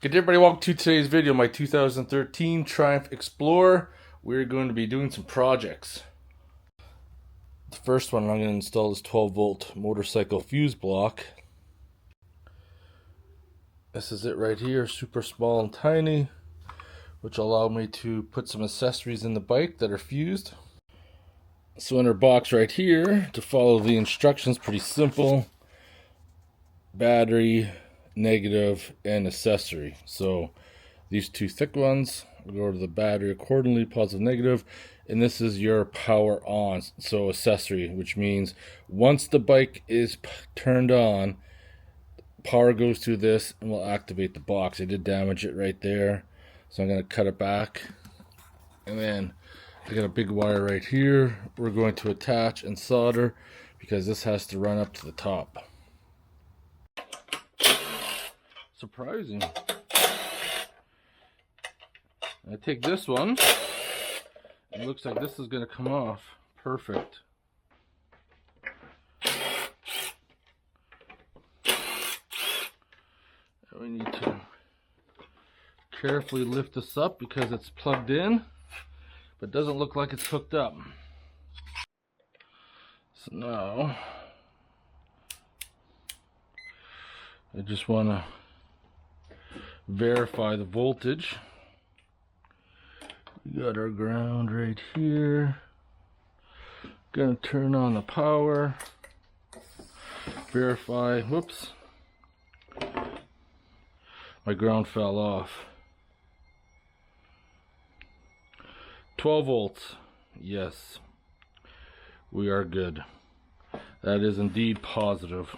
Good day, everybody, welcome to today's video, my 2013 Triumph Explorer. We're going to be doing some projects. The first one I'm going to install is 12 volt motorcycle fuse block. This is it right here, super small and tiny, which will allow me to put some accessories in the bike that are fused. So in our box right here, to follow the instructions, pretty simple. Battery, negative, and accessory. So these two thick ones will go to the battery accordingly, positive, negative, and this is your power on, so accessory, which means once the bike is turned on, power goes to this and will activate the box. I did damage it right there, so I'm going to cut it back. And then I got a big wire right here we're going to attach and solder, because this has to run up to the top. Surprising. I take this one, it looks like this is going to come off perfect. We need to carefully lift this up because it's plugged in, but doesn't look like it's hooked up. So now I just want to verify the voltage. We got our ground right here. Gonna turn on the power. Verify. Whoops. My ground fell off. 12 volts. Yes. We are good. That is indeed positive.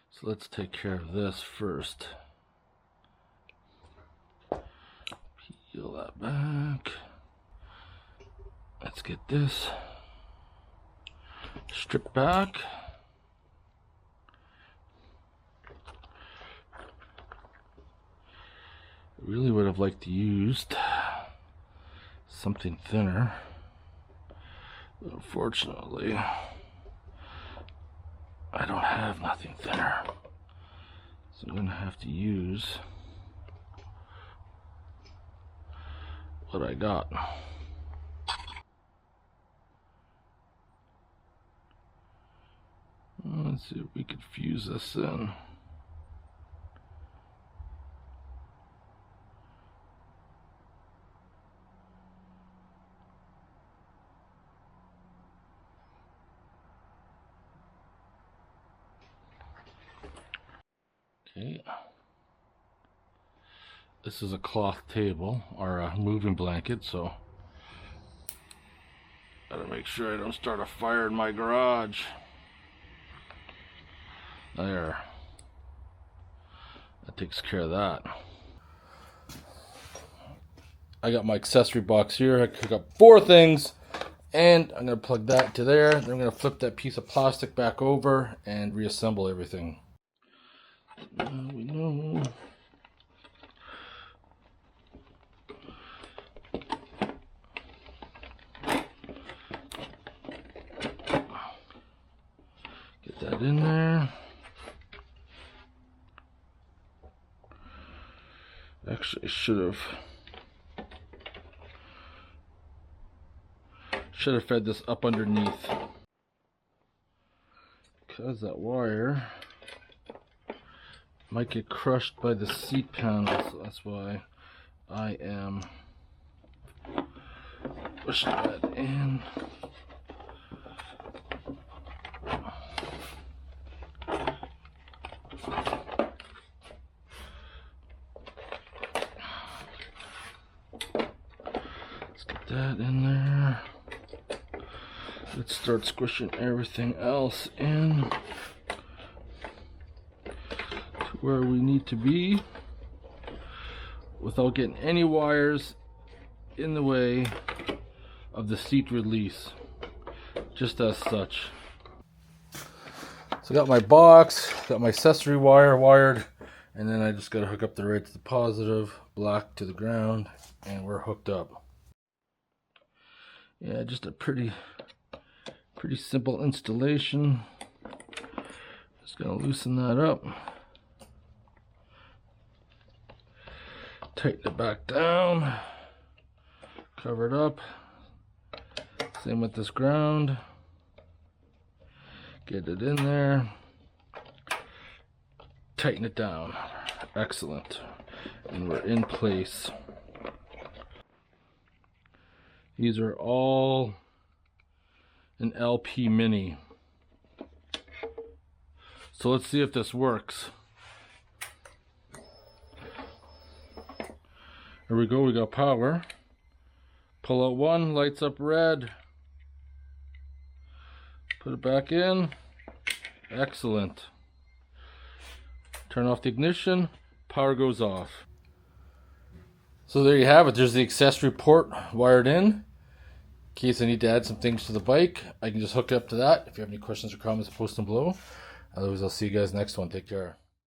So let's take care of this first. Peel that back. Let's get this stripped back. I really would have liked to use something thinner. Unfortunately, I don't have nothing thinner. So I'm going to have to use what I got. Let's see if we could fuse this in. Okay. This is a cloth table, or a moving blanket, so gotta make sure I don't start a fire in my garage. There. That takes care of that. I got my accessory box here. I got 4 things, and I'm gonna plug that to there. Then I'm gonna flip that piece of plastic back over and reassemble everything. Now we know. Get that in there. Actually, should have fed this up underneath, because that wire might get crushed by the seat panel, so that's why I am pushing that in. Let's get that in there. Let's start squishing everything else in to where we need to be without getting any wires in the way of the seat release, just as such. So I got my box, got my accessory wire wired, and then I just got to hook up the red to the positive, black to the ground, and we're hooked up. Yeah, just a pretty simple installation. Just gonna loosen that up. Tighten it back down. Cover it up. Same with this ground. Get it in there. Tighten it down. Excellent. And we're in place. These are all an LP Mini. So let's see if this works. Here we go, we got power. Pull out one, lights up red. Put it back in. Excellent. Turn off the ignition, power goes off. So there you have it, there's the accessory port wired in case I need to add some things to the bike. I can just hook it up to that. If you have any questions or comments, post them below. Otherwise, I'll see you guys next one. Take care.